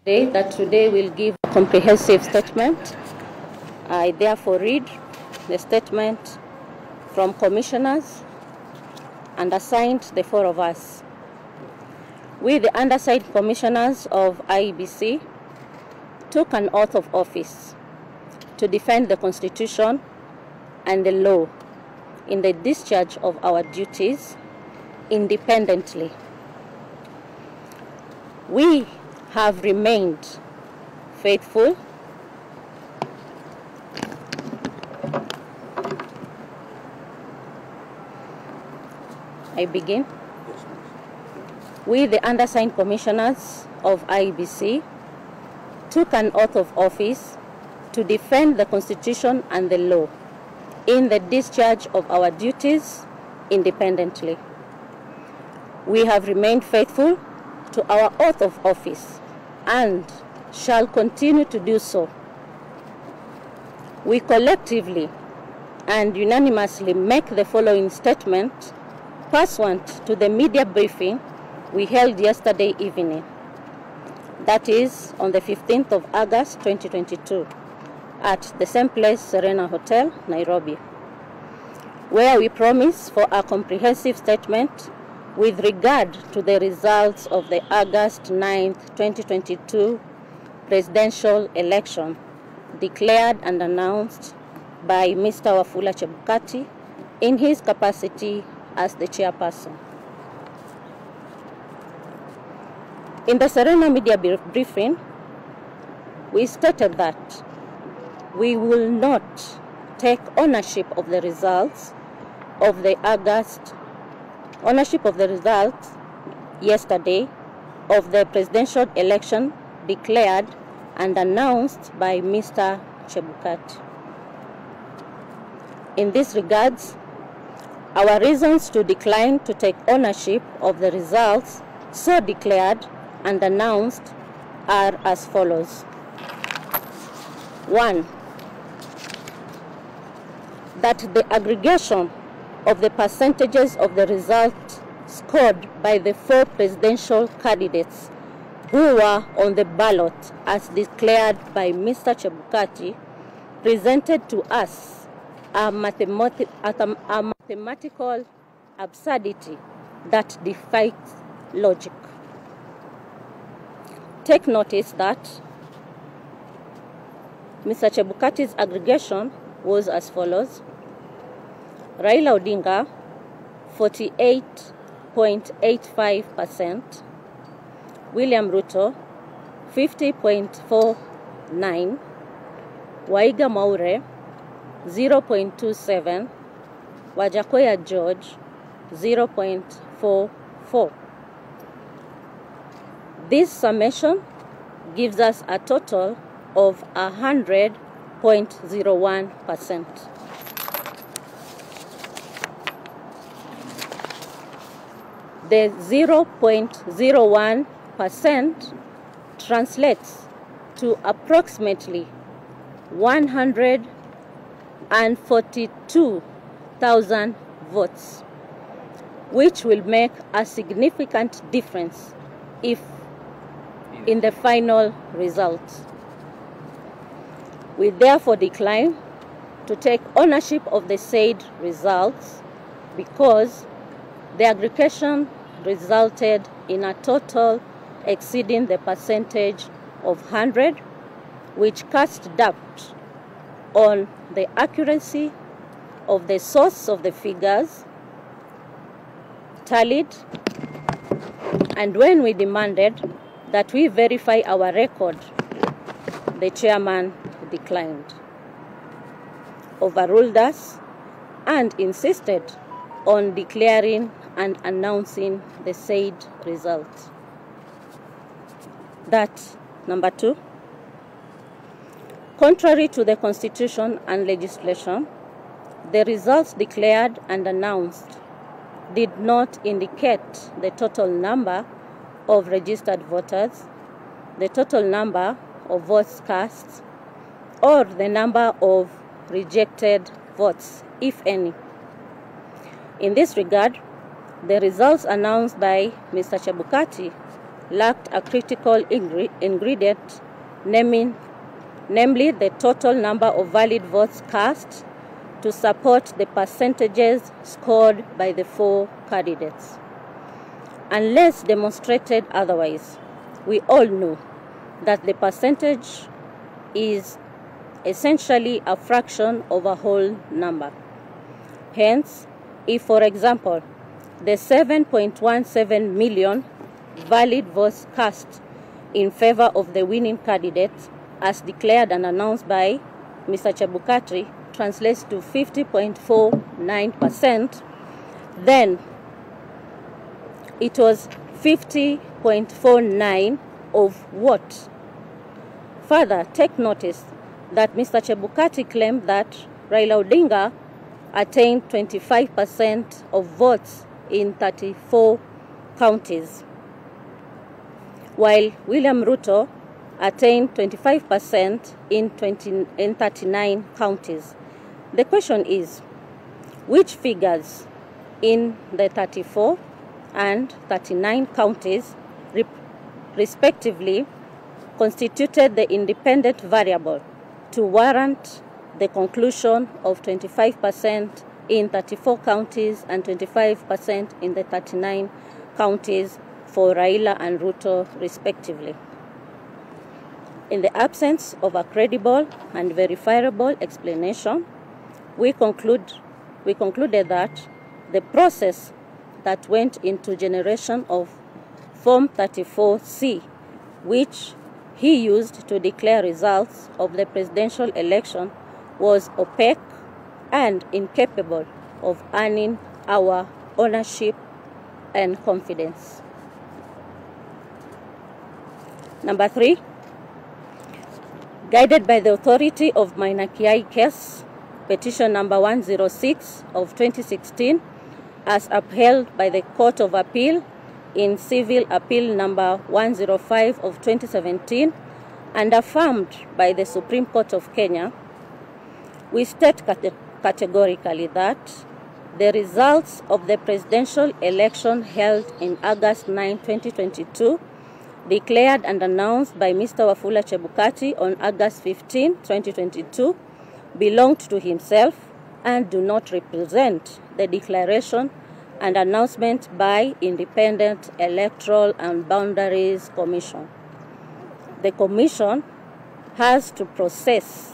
Today will give a comprehensive statement. I therefore read the statement from commissioners and assigned the four of us. We, the undersigned commissioners of IEBC, took an oath of office to defend the Constitution and the law in the discharge of our duties independently. We have remained faithful We, the undersigned commissioners of IEBC, took an oath of office to defend the Constitution and the law in the discharge of our duties independently. We have remained faithful to our oath of office and shall continue to do so. We collectively and unanimously make the following statement pursuant to the media briefing we held yesterday evening, that is on the 15th of August 2022 at the same place, Serena Hotel, Nairobi, where we promise for a comprehensive statement with regard to the results of the August 9th, 2022 presidential election declared and announced by Mr. Wafula Chebukati in his capacity as the chairperson. In the Serena media briefing, we stated that we will not take ownership of the results of the yesterday of the presidential election declared and announced by Mr. Chebukati. In this regards, our reasons to decline to take ownership of the results so declared and announced are as follows. 1. That the aggregation of the percentages of the results scored by the four presidential candidates who were on the ballot as declared by Mr. Chebukati presented to us a mathematical absurdity that defies logic. Take notice that Mr. Chebukati's aggregation was as follows. Raila Odinga, 48.85%. William Ruto, 50.49%. Waiga Maure, 0.27%. Wajakoya George, 0.44%. This summation gives us a total of 100.01%. The 0.01% translates to approximately 142,000 votes, which will make a significant difference in the final results. We therefore decline to take ownership of the said results because the aggregation resulted in a total exceeding the percentage of 100, which cast doubt on the accuracy of the source of the figures tallied, and when we demanded that we verify our record, the chairman declined, overruled us, and insisted on declaring and announcing the said result. That, number 2, contrary to the Constitution and legislation, the results declared and announced did not indicate the total number of registered voters, the total number of votes cast, or the number of rejected votes, if any. In this regard, the results announced by Mr. Chebukati lacked a critical ingredient, namely the total number of valid votes cast to support the percentages scored by the 4 candidates. Unless demonstrated otherwise, we all know that the percentage is essentially a fraction of a whole number. Hence, if, for example, the 7.17 million valid votes cast in favor of the winning candidate, as declared and announced by Mr. Chebukati, translates to 50.49%, then it was 50.49 of what? Further, take notice that Mr. Chebukati claimed that Raila Odinga attained 25% of votes in 34 counties, while William Ruto attained 25% in 39 counties. The question is, which figures in the 34 and 39 counties, respectively, constituted the independent variable to warrant the conclusion of 25% in 34 counties and 25% in the 39 counties for Raila and Ruto, respectively? In the absence of a credible and verifiable explanation, we concluded that the process that went into generation of Form 34C, which he used to declare results of the presidential election, was opaque and incapable of earning our ownership and confidence. Number 3, guided by the authority of Maina Kiai case, petition number 106 of 2016, as upheld by the Court of Appeal in Civil Appeal number 105 of 2017 and affirmed by the Supreme Court of Kenya, we state categorically that the results of the presidential election held in August 9, 2022, declared and announced by Mr. Wafula Chebukati on August 15, 2022, belonged to himself and do not represent the declaration and announcement by Independent Electoral and Boundaries Commission. The Commission has to process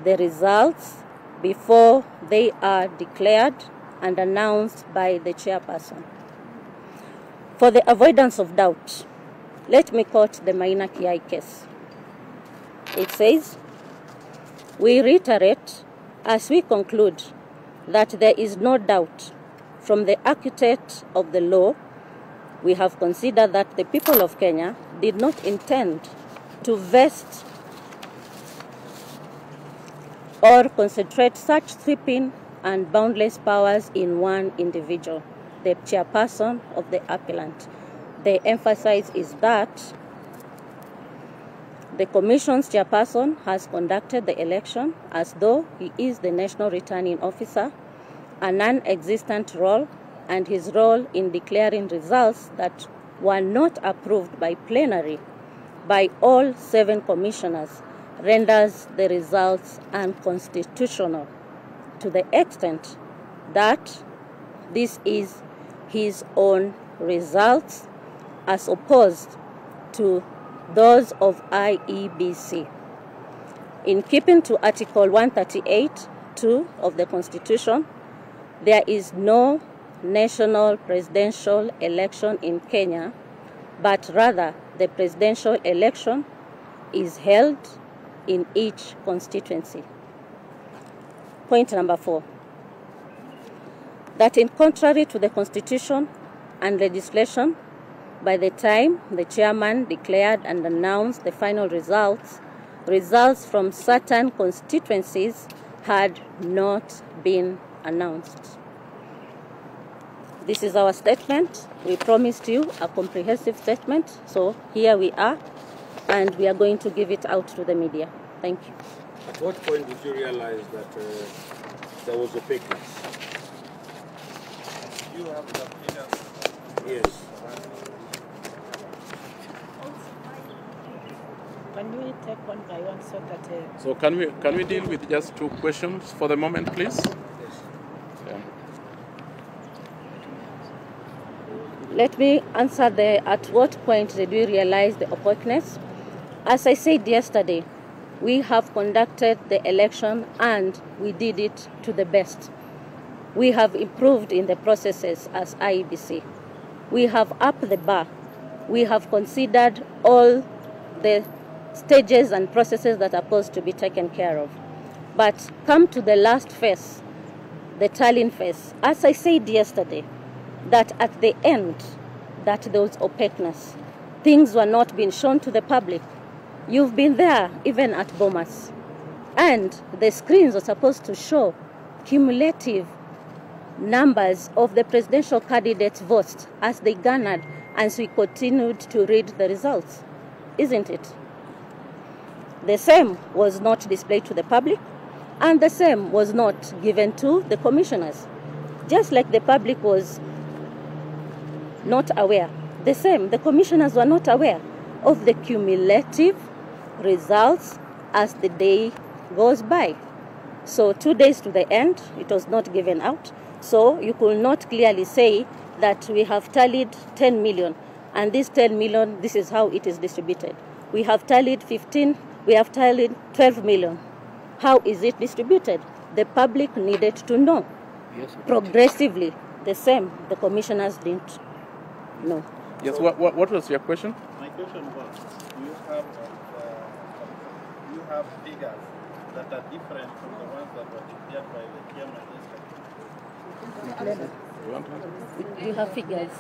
the results before they are declared and announced by the chairperson. For the avoidance of doubt, let me quote the Maina Kiai case. It says, "We reiterate as we conclude that there is no doubt from the architect of the law, we have considered that the people of Kenya did not intend to vest or concentrate such sweeping and boundless powers in one individual, the chairperson of the appellant. The emphasis is that the Commission's chairperson has conducted the election as though he is the National Returning Officer, a non-existent role, and his role in declaring results that were not approved by plenary by all 7 commissioners renders the results unconstitutional to the extent that this is his own results as opposed to those of IEBC. In keeping to Article 138(2) of the Constitution, there is no national presidential election in Kenya, but rather the presidential election is held in each constituency. Point number 4, that in contrary to the Constitution and legislation, by the time the chairman declared and announced the final results, results from certain constituencies had not been announced. This is our statement. We promised you a comprehensive statement, so here we are, and we are going to give it out to the media. Thank you. At what point did you realize that there was opaqueness? You have the opinion. Yes. Can we take one by one so that... So can we deal with just 2 questions for the moment, please? Yeah. Let me answer at what point did we realize the opaqueness? As I said yesterday, we have conducted the election and we did it to the best. We have improved in the processes as IEBC. We have upped the bar. We have considered all the stages and processes that are supposed to be taken care of. But come to the last phase, the tallying phase. As I said yesterday, that at the end, that there was opaqueness. Things were not being shown to the public. You've been there, even at Bomas. And the screens were supposed to show cumulative numbers of the presidential candidates' votes as they garnered, as we continued to read the results. Isn't it? The same was not displayed to the public, and the same was not given to the commissioners. Just like the public was not aware, the same, the commissioners were not aware of the cumulative results as the day goes by. So 2 days to the end, it was not given out. So you could not clearly say that we have tallied 10 million, and this 10 million, this is how it is distributed. We have tallied 15, we have tallied 12 million. How is it distributed? The public needed to know. Yes. Progressively, the same, the commissioners didn't know. Yes, what was your question? My question was, you have figures that are different from the ones that were declared by the chairman yesterday. You have figures.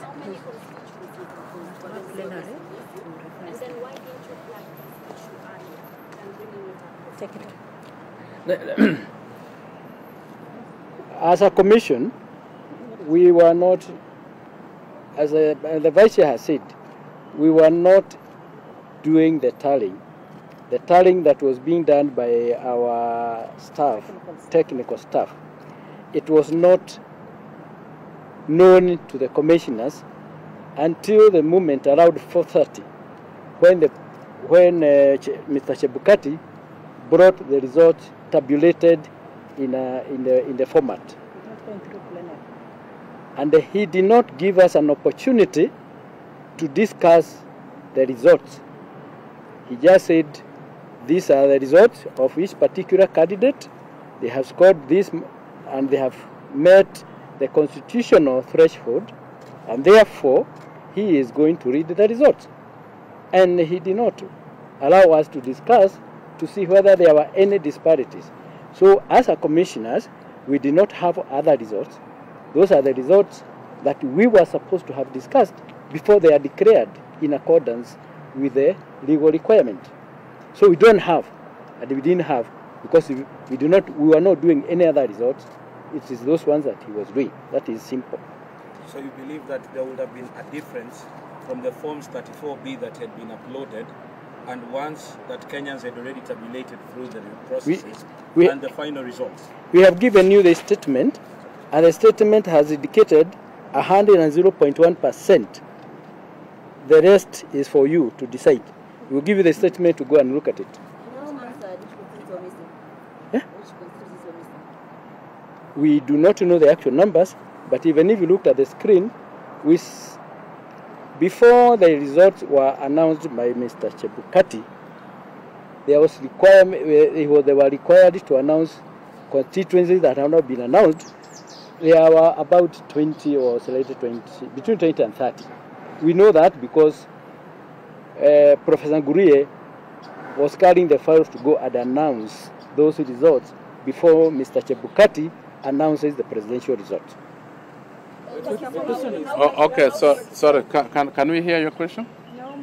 And then why didn't you flag this issue earlier and bringing it up? As a commission, we were not, as the Vice Chair has said, we were not doing the tallying. The tallying that was being done by our staff, technical staff, it was not known to the commissioners until the moment around 4:30, when Mr. Chebukati brought the results tabulated in the format. And he did not give us an opportunity to discuss the results. He just said, these are the results of each particular candidate. They have scored this and they have met the constitutional threshold, and therefore he is going to read the results. And he did not allow us to discuss to see whether there were any disparities. So as a commissioners, we did not have other results. Those are the results that we were supposed to have discussed before they are declared in accordance with the legal requirement. So we don't have, and we didn't have, because we were not doing any other results. It is those ones that he was doing. That is simple. So you believe that there would have been a difference from the Forms 34B that had been uploaded and ones that Kenyans had already tabulated through the processes and the final results? We have given you the statement, and the statement has indicated 100.1%. The rest is for you to decide. We will give you the statement to go and look at it. We do not know the actual numbers, but even if you looked at the screen, before the results were announced by Mr. Chebukati, they were required to announce constituencies that have not been announced. There were about 20 or slightly 20, between 20 and 30. We know that because Professor Ngurie was carrying the files to go and announce those results before Mr. Chebukati announces the presidential result. Oh, okay, so sorry, can we hear your question? No.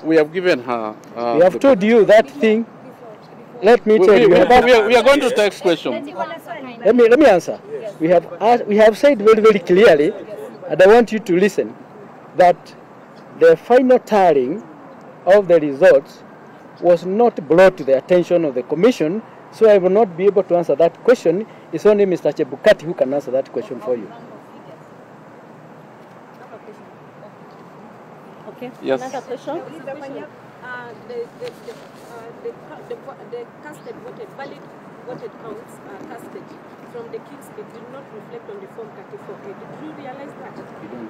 We have given her. We have told you that thing. Let me tell you. We are going to text question. Let me answer. We have said very, very clearly, and I want you to listen, that the final tallying of the results was not brought to the attention of the commission So I will not be able to answer that question. It's only Mr. Chebukati who can answer that question for you. Okay. Yes. Another question? The casted voted, valid voted counts casted from the King's Gate did not reflect on the Form 34A. Did you realize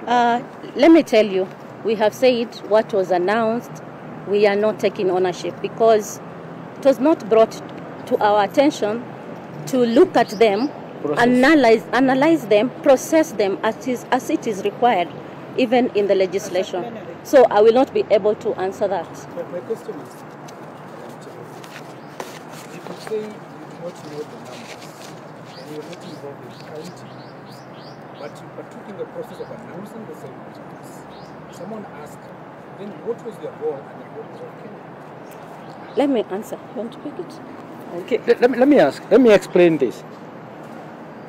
that? Let me tell you, we have said what was announced. We are not taking ownership because it was not brought to our attention to look at them, analyze them, process them as it is required, even in the legislation. So I will not be able to answer that. My question is, you could say you do not know the numbers and you are not involved in counting, but you partook in the process of announcing the same results. Someone asked, then what was your role and what was your Kenya? Let me answer. You want to pick it? Okay, let me explain this.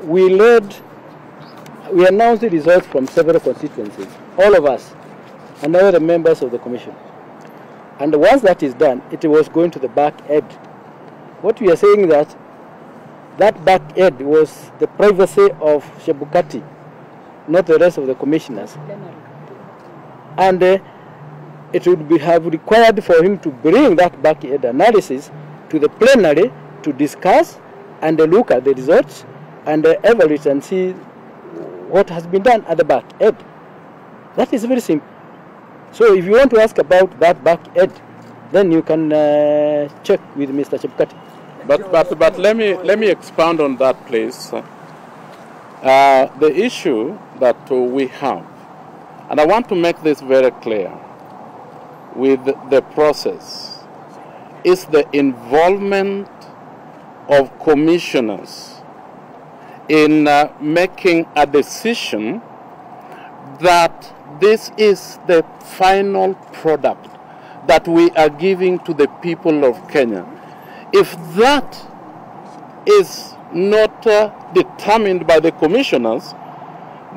We announced the results from several constituencies, all of us, and all the members of the commission. And once that is done, it was going to the back end. What we are saying that back end was the privacy of Chebukati, not the rest of the commissioners. And it would have required for him to bring that back end analysis to the plenary to discuss and look at the results and evaluate and see what has been done at the back end. That is very simple. So if you want to ask about that back end, then you can check with Mr. Chebukati. But let me expound on that, please. The issue that we have, and I want to make this very clear, with the process, is the involvement of commissioners in making a decision that this is the final product that we are giving to the people of Kenya. If that is not determined by the commissioners,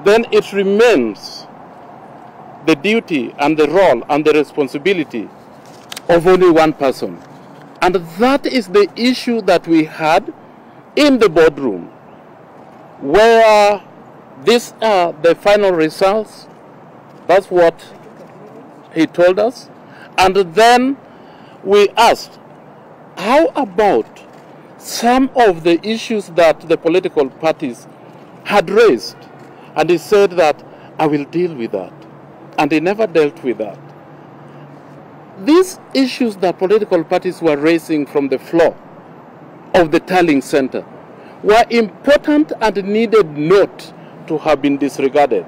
then it remains the duty and the role and the responsibility of only one person. And that is the issue that we had in the boardroom, where these are the final results. That's what he told us. And then we asked, how about some of the issues that the political parties had raised? And he said that, I will deal with that. And he never dealt with that. These issues that political parties were raising from the floor of the tallying center were important and needed not to have been disregarded.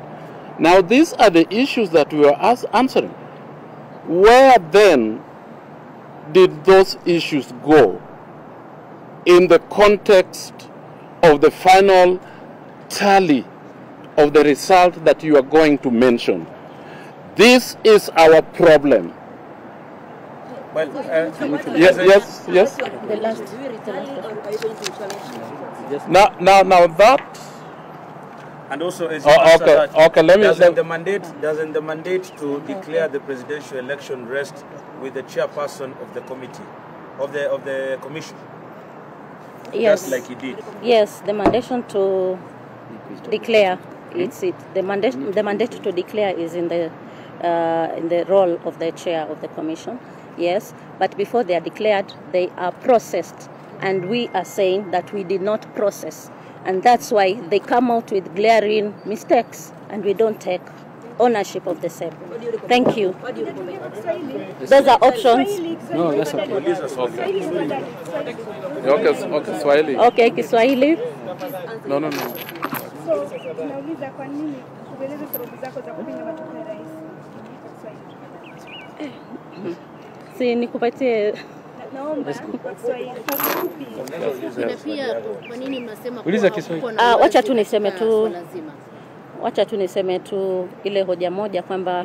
Now these are the issues that we were answering. Where then did those issues go in the context of the final tally of the result that you are going to mention? This is our problem. Well, yes. The last. Now that. And also, as you answer that, okay, let me. Doesn't the mandate to declare the presidential election rest with the chairperson of the committee, of the commission? Yes. Just like he did. Yes, the mandation to declare. The mandate to declare is in the role of the chair of the commission. Yes, but before they are declared, they are processed, and we are saying that we did not process, and that's why they come out with glaring mistakes, and we don't take ownership of the same. Thank you. Those are options. No, that's okay. Okay, Swahili. Okay, Kiswahili. No. So, unauliza kwa nini ueleze sababu zako za kupinga matokeo ya rais. Si nikupatie Naomba kwa Kiswahili. Na pia kwa nini mnasema Uliza Kiswahili. Wacha tu niseme tu ile hoja moja kwamba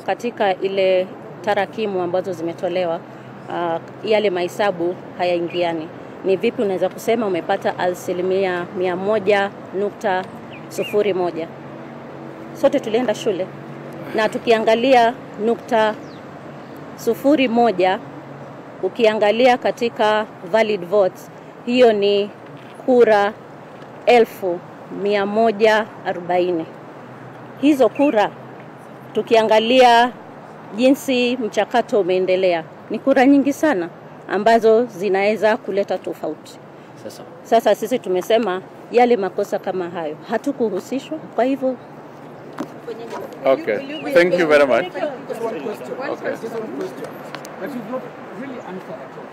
katika ile tarakimu ambazo zimetolewa yale mahesabu hayaingiani. Ni vipi unaweza kusema umepata 100.01? Sote tulienda shule na tukiangalia 0.01 ukiangalia katika valid votes, hiyo ni kura 1140. Hizo kura, tukiangalia jinsi mchakato umeendelea, ni kura nyingi sana ambazo zinaweza kuleta tofauti. Sasa sisi tumesema yale makosa kama hayo hatukuhusishwa, kwa hivyo. Okay, thank you very much. Just one question. Okay. Just one question. But you've not really answered at all.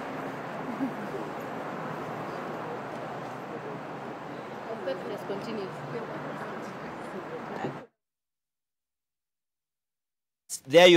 There you